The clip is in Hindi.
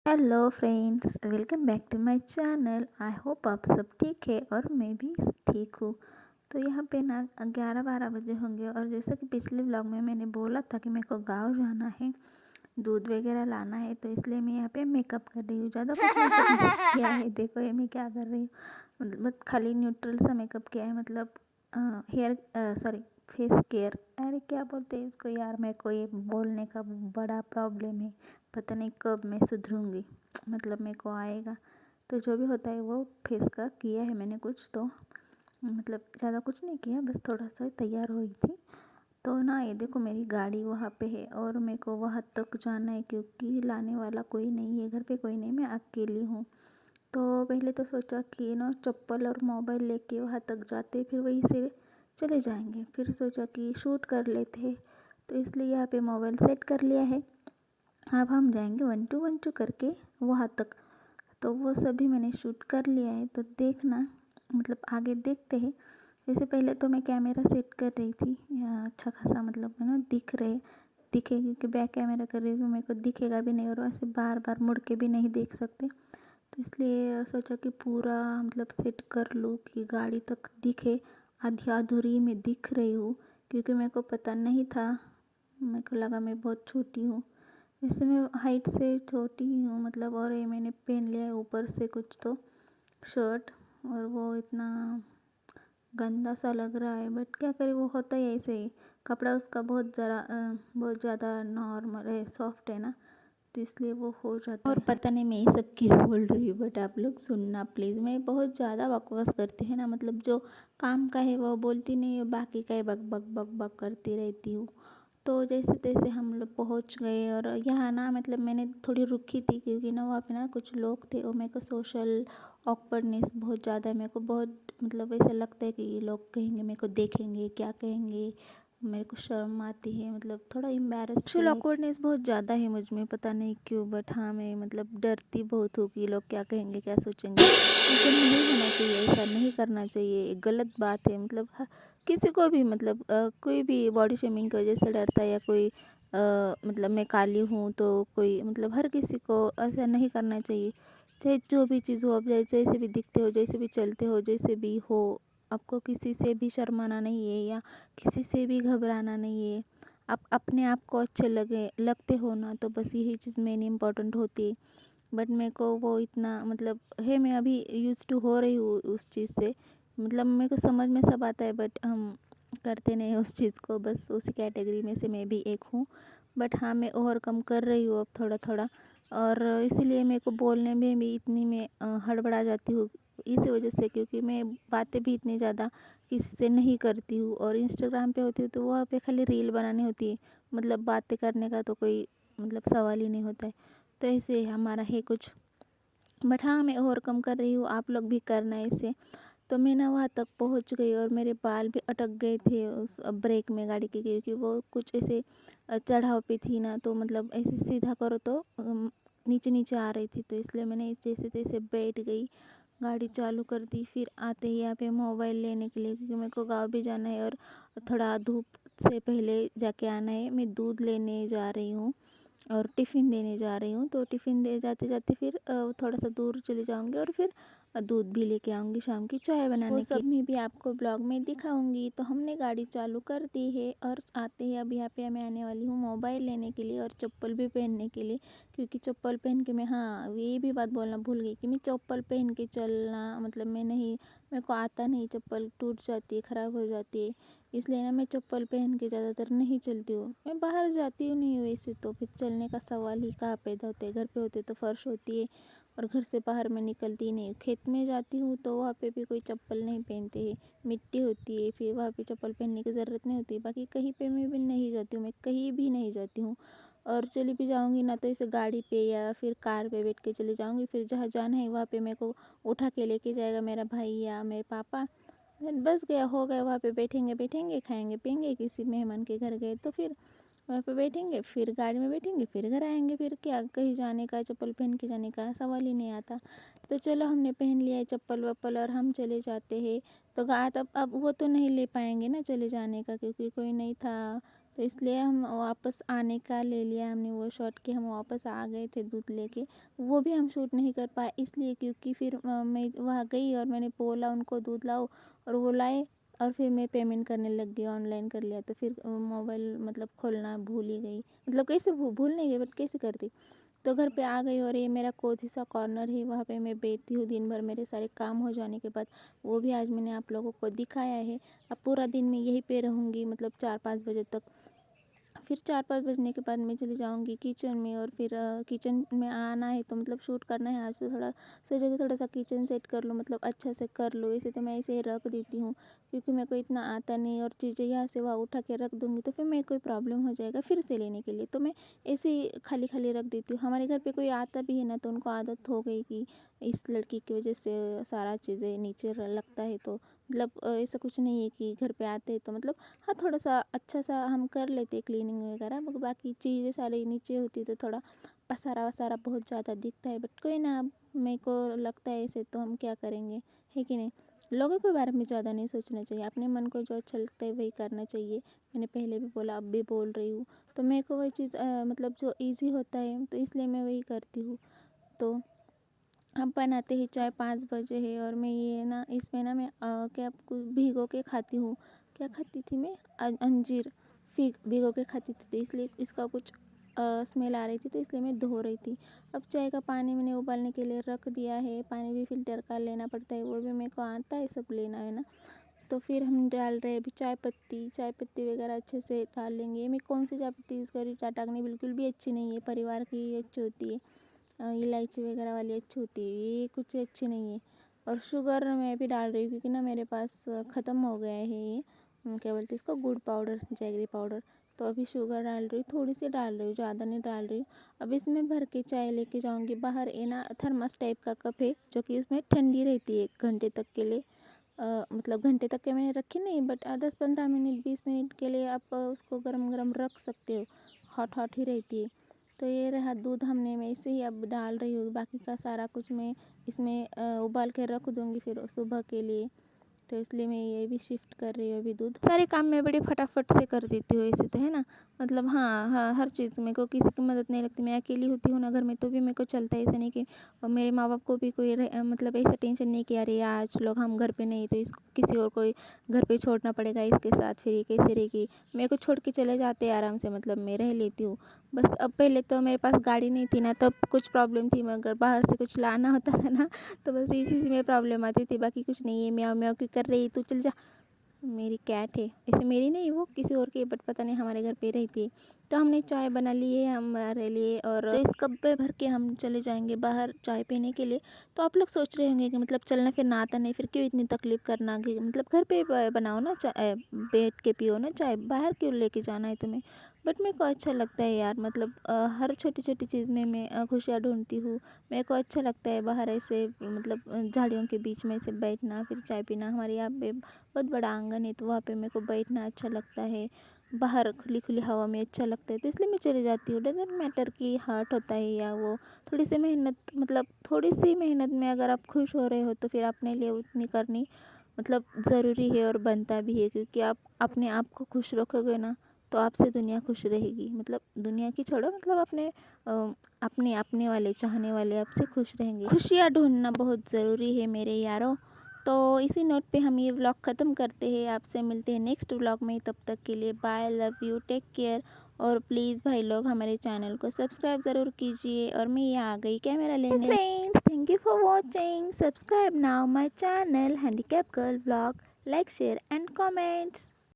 Hello friends, welcome back to my channel. I hope आप सब ठीक है और मैं भी ठीक हूँ। तो यहाँ पे ना 11-12 बजे होंगे और जैसा कि पिछले व्लॉग में मैंने बोला था कि मेरे को गाँव जाना है, दूध वगैरह लाना है, तो इसलिए मैं यहाँ पे मेकअप कर रही हूँ। ज़्यादा कुछ मेकअप नहीं किया है। देखो ये मैं क्या कर रही हूँ, मतलब खाली न्यूट्रल सा मेकअप किया है, मतलब हेयर सॉरी फेस केयर। अरे क्या बोलते हैं इसको यार, मेरे को ये बोलने का बड़ा प्रॉब्लम है। पता नहीं कब मैं सुधरूंगी, मतलब मेरे को आएगा। तो जो भी होता है वो फेस का किया है मैंने कुछ, तो मतलब ज़्यादा कुछ नहीं किया, बस थोड़ा सा तैयार हुई थी। तो ना ये देखो मेरी गाड़ी वहाँ पे है और मेरे को वहाँ तक जाना है क्योंकि लाने वाला कोई नहीं है, घर पे कोई नहीं, मैं अकेली हूँ। तो पहले तो सोचा कि ना चप्पल और मोबाइल लेके वहाँ तक जाते, फिर वहीं से चले जाएंगे। फिर सोचा कि शूट कर लेते हैं, तो इसलिए यहाँ पे मोबाइल सेट कर लिया है। अब हम जाएंगे 1 2 1 2 करके वहाँ तक। तो वो सभी मैंने शूट कर लिया है, तो देखना, मतलब आगे देखते हैं। वैसे पहले तो मैं कैमरा सेट कर रही थी, अच्छा खासा, मतलब है ना, दिखे क्योंकि बैक कैमरा कर रही हूँ, मेरे को दिखेगा भी नहीं और वैसे बार बार मुड़ के भी नहीं देख सकते। तो इसलिए सोचा कि पूरा मतलब सेट कर लूँ कि गाड़ी तक दिखे। आधी अधूरी में दिख रही हूँ क्योंकि मेरे को पता नहीं था, मेरे को लगा मैं बहुत छोटी हूँ। वैसे मैं हाइट से छोटी ही हूँ, मतलब। और ये मैंने पहन लिया है ऊपर से कुछ तो शर्ट, और वो इतना गंदा सा लग रहा है, बट क्या करें, वो होता ही ऐसे ही। कपड़ा उसका बहुत ज़्यादा नॉर्मल है, सॉफ्ट है ना, तो इसलिए वो हो जाता है। और पता नहीं मैं ये सब क्यों बोल रही हूँ, बट आप लोग सुनना प्लीज़। मैं बहुत ज़्यादा बकवास करती है ना, मतलब जो काम का है वो बोलती नहीं है, बाकी का है बक बक बक बक करती रहती हूँ। तो जैसे तैसे हम लोग पहुँच गए और यहाँ ना, मतलब मैंने थोड़ी रुकी थी क्योंकि ना वहाँ पे ना कुछ लोग थे और मेरे को सोशल ऑकवर्डनेस बहुत ज़्यादा है। मेरे को बहुत, मतलब ऐसा लगता है कि ये लोग कहेंगे, मेरे को देखेंगे, क्या कहेंगे, मेरे को शर्म आती है, मतलब थोड़ा एम्बैरस, सोशल ऑकवर्डनेस बहुत ज़्यादा है मुझ में, पता नहीं क्यों, बट हाँ मैं मतलब डरती बहुत हूँ कि लोग क्या कहेंगे, क्या सोचेंगे। लेकिन नहीं होना चाहिए, ऐसा नहीं करना चाहिए, गलत बात है। मतलब किसी को भी, मतलब कोई भी बॉडी शेमिंग की वजह से डरता है, या कोई मतलब मैं काली हूँ तो कोई, मतलब हर किसी को ऐसा नहीं करना चाहिए। चाहे जो भी चीज़ हो, आप जैसे भी दिखते हो, जैसे भी चलते हो, जैसे भी हो, आपको किसी से भी शर्माना नहीं है या किसी से भी घबराना नहीं है। आप अपने आप को अच्छे लगते हो ना, तो बस यही चीज़ मेन इम्पोर्टेंट होती है। बट मेरे को वो इतना, मतलब है, मैं अभी यूज़ टू हो रही हूँ उस चीज़ से, मतलब मेरे को समझ में सब आता है, बट हम करते नहीं उस चीज़ को, बस उसी कैटेगरी में से मैं भी एक हूँ। बट हाँ मैं ओवरकम कर रही हूँ अब थोड़ा थोड़ा, और इसीलिए मेरे को बोलने में भी इतनी मैं हड़बड़ा जाती हूँ, इसी वजह से, क्योंकि मैं बातें भी इतनी ज़्यादा किसी से नहीं करती हूँ। और इंस्टाग्राम पे होती हूँ तो वहाँ पे खाली रील बनानी होती है, मतलब बातें करने का तो कोई मतलब सवाल ही नहीं होता है। तो ऐसे हमारा है कुछ, बट हाँ मैं ओवरकम कर रही हूँ, आप लोग भी करना है इसे। तो मैं ना वहाँ तक पहुँच गई और मेरे बाल भी अटक गए थे उस ब्रेक में गाड़ी के, क्योंकि वो कुछ ऐसे चढ़ाव पे थी ना, तो मतलब ऐसे सीधा करो तो नीचे नीचे आ रही थी, तो इसलिए मैंने जैसे तैसे बैठ गई, गाड़ी चालू कर दी। फिर आते ही यहाँ पे मोबाइल लेने के लिए, क्योंकि मेरे को गाँव भी जाना है और थोड़ा धूप से पहले जाके आना है। मैं दूध लेने जा रही हूँ और टिफ़िन देने जा रही हूँ, तो टिफ़िन दे जाते जाते फिर थोड़ा सा दूर चले जाऊँगी और फिर दूध भी लेके आऊँगी शाम की चाय बनाने वो सब मैं भी आपको ब्लॉग में दिखाऊंगी। तो हमने गाड़ी चालू कर दी है और आते ही अब यहाँ पे मैं आने वाली हूँ मोबाइल लेने के लिए और चप्पल भी पहनने के लिए, क्योंकि चप्पल पहन के मैं, हाँ ये भी बात बोलना भूल गई कि मैं चप्पल पहन के चलना, मतलब मैं नहीं, मेरे को आता नहीं, चप्पल टूट जाती है, ख़राब हो जाती है, इसलिए ना मैं चप्पल पहन के ज़्यादातर नहीं चलती हूँ। मैं बाहर जाती हूँ नहीं वैसे, तो फिर चलने का सवाल ही कहाँ पैदा होता है। घर पे होते तो फर्श होती है और घर से बाहर मैं निकलती नहीं हूँ। खेत में जाती हूँ तो वहाँ पे भी कोई चप्पल नहीं पहनते हैं, मिट्टी होती है, फिर वहाँ पे चप्पल पहनने की ज़रूरत नहीं होती। बाकी कहीं पे मैं भी नहीं जाती हूँ, मैं कहीं भी नहीं जाती हूँ। और चली भी जाऊँगी ना तो इसे गाड़ी पे या फिर कार पे बैठ के चले जाऊँगी, फिर जहाँ जाना है वहाँ पे मेरे को उठा के लेके जाएगा मेरा भाई या मेरे पापा। बस गया हो गया, वहाँ पे बैठेंगे बैठेंगे, खाएंगे पिएंगे, किसी मेहमान के घर गए तो फिर वहाँ पे बैठेंगे, फिर गाड़ी में बैठेंगे, फिर घर आएंगे। फिर क्या कहीं जाने का, चप्पल पहन के जाने का सवाल ही नहीं आता। तो चलो हमने पहन लिया है चप्पल वप्पल और हम चले जाते हैं। तो अब वो तो नहीं ले पाएंगे ना चले जाने का, क्योंकि कोई नहीं था, तो इसलिए हम वापस आने का ले लिया हमने वो शॉट कि हम वापस आ गए थे दूध लेके। वो भी हम शूट नहीं कर पाए इसलिए क्योंकि फिर मैं वहाँ गई और मैंने बोला उनको दूध लाओ और वो लाए और फिर मैं पेमेंट करने लग गई, ऑनलाइन कर लिया। तो फिर मोबाइल मतलब खोलना भूल ही गई, मतलब कैसे भूल नहीं गई बट कैसे करती। तो घर पे आ गई और ये मेरा कोजी सा कॉर्नर है, वहाँ पे मैं बैठती हूँ दिन भर मेरे सारे काम हो जाने के बाद। वो भी आज मैंने आप लोगों को दिखाया है। अब पूरा दिन मैं यहीं पे रहूँगी, मतलब 4-5 बजे तक। फिर 4-5 बजने के बाद मैं चली जाऊँगी किचन में और फिर किचन में आना है तो मतलब शूट करना है आज। तो थोड़ा सोचा कि थोड़ा सा किचन सेट कर लूँ, मतलब अच्छा से कर लूँ। वैसे तो मैं ऐसे ही रख देती हूँ क्योंकि मेरे को इतना आता नहीं, और चीज़ें यहाँ से वहाँ उठा के रख दूँगी तो फिर मेरे कोई प्रॉब्लम हो जाएगा फिर से लेने के लिए। तो मैं ऐसे ही खाली खाली रख देती हूँ। हमारे घर पे कोई आता भी है ना तो उनको आदत हो गई कि इस लड़की की वजह से सारा चीज़ें नीचे लगता है। तो मतलब ऐसा कुछ नहीं है कि घर पे आते हैं तो मतलब हाँ थोड़ा सा अच्छा सा हम कर लेते क्लीनिंग वगैरह, मगर बाकी चीज़ें सारी नीचे होती तो थोड़ा पसारा वसारा बहुत ज़्यादा दिखता है। बट कोई ना, अब मेरे को लगता है ऐसे तो हम क्या करेंगे, है कि नहीं। लोगों के बारे में ज़्यादा नहीं सोचना चाहिए, अपने मन को जो अच्छा लगता है वही करना चाहिए। मैंने पहले भी बोला अब भी बोल रही हूँ। तो मेरे को वही चीज़ मतलब जो ईज़ी होता है तो इसलिए मैं वही करती हूँ। तो अब बनाते ही चाय 5 बजे है और मैं ये ना इसमें ना मैं क्या कुछ भिगो के खाती हूँ। क्या खाती थी मैं, अंजीर फिग भिगो के खाती थी, तो इसलिए इसका कुछ स्मेल आ रही थी तो इसलिए मैं धो रही थी। अब चाय का पानी मैंने उबालने के लिए रख दिया है, पानी भी फ़िल्टर का लेना पड़ता है, वो भी मेरे को आता है सब लेना है ना। तो फिर हम डाल रहे हैं अभी चाय पत्ती वगैरह अच्छे से डाल लेंगे। मैं कौन सी चाय पत्ती यूज़ कर रही हूँ, टाटा अग्नि बिल्कुल भी अच्छी नहीं है, परिवार की ही अच्छी होती है। इलायची वगैरह वाली अच्छी होती है, ये कुछ अच्छी नहीं है। और शुगर मैं भी डाल रही हूँ क्योंकि ना मेरे पास ख़त्म हो गया है ये क्या बोलते हैं इसको, गुड़ पाउडर, जैगरी पाउडर। तो अभी शुगर डाल रही हूँ, थोड़ी सी डाल रही हूँ, ज़्यादा नहीं डाल रही हूँ। अब इसमें भर के चाय लेके जाऊँगी बाहर। ये ना थर्मस टाइप का कप है जो कि उसमें ठंडी रहती है 1 घंटे तक के लिए। मतलब घंटे तक के मैंने रखी नहीं, बट 10-15 मिनट 20 मिनट के लिए आप उसको गरम गरम रख सकते हो, हॉट हॉट ही रहती है। तो ये रहा दूध, हमने मैं इसे ही अब डाल रही हूँ, बाकी का सारा कुछ मैं इसमें उबाल के रख दूँगी फिर सुबह के लिए। तो इसलिए मैं ये भी शिफ्ट कर रही हूँ अभी दूध। सारे काम मैं बड़े फटाफट से कर देती हूँ ऐसे तो, है ना। मतलब हाँ हाँ, हर चीज़ मेरे को किसी की मदद नहीं लगती। मैं अकेली होती हूँ ना घर में तो भी मेरे को चलता है, ऐसा नहीं कि। और मेरे माँ बाप को भी कोई मतलब ऐसा टेंशन नहीं कि अरे आज लोग हम घर पे नहीं तो इसको किसी और कोई घर पे छोड़ना पड़ेगा, इसके साथ फिर ये कैसे रहेगी। मेरे को छोड़ के चले जाते हैं आराम से, मतलब मैं रह लेती हूँ बस। अब पहले तो मेरे पास गाड़ी नहीं थी ना तब कुछ प्रॉब्लम थी, मगर बाहर से कुछ लाना होता था ना तो बस इसी से में प्रॉब्लम आती थी, बाकी कुछ नहीं है। म्याऊं म्याऊं क्यों कर रही है, तू चल जा। मेरी कैट है, वैसे मेरी नहीं, वो किसी और की, बट पता नहीं हमारे घर पे रहती है। तो हमने चाय बना ली है हमारे लिए, और तो इस कप पे भर के हम चले जाएंगे बाहर चाय पीने के लिए। तो आप लोग सोच रहे होंगे कि मतलब चलना फिरना आता नहीं, फिर क्यों इतनी तकलीफ़ करना, कि मतलब घर पे बनाओ ना चाय, बैठ के पियो ना चाय, बाहर क्यों लेके जाना है तुम्हें। बट मेरे को अच्छा लगता है यार, मतलब हर छोटी छोटी चीज़ में मैं खुशियाँ ढूंढती हूँ। मेरे को अच्छा लगता है बाहर ऐसे मतलब झाड़ियों के बीच में से बैठना फिर चाय पीना। हमारे यहाँ पे बहुत बड़ा आंगन है तो वहाँ पे मेरे को बैठना अच्छा लगता है, बाहर खुली खुली हवा में अच्छा लगता है, तो इसलिए मैं चली जाती हूँ। डजेंट मैटर कि हार्ट होता है या वो थोड़ी सी मेहनत, मतलब थोड़ी सी मेहनत में अगर आप खुश हो रहे हो तो फिर अपने लिए उतनी करनी मतलब ज़रूरी है और बनता भी है, क्योंकि आप अपने आप को खुश रखोगे ना तो आपसे दुनिया खुश रहेगी। मतलब दुनिया की छोड़ो, मतलब अपने अपने वाले चाहने वाले आपसे खुश रहेंगे। खुशियाँ ढूंढना बहुत ज़रूरी है मेरे यारों। तो इसी नोट पे हम ये व्लॉग ख़त्म करते हैं, आपसे मिलते हैं नेक्स्ट व्लॉग में। तब तक के लिए bye, love you, take care. और प्लीज़ भाई लोग हमारे चैनल को सब्सक्राइब ज़रूर कीजिए। और मैं यहाँ आ गई कैमरा लेने। Friends, thank you for watching, subscribe now my channel handicap girl vlog, like share and comments.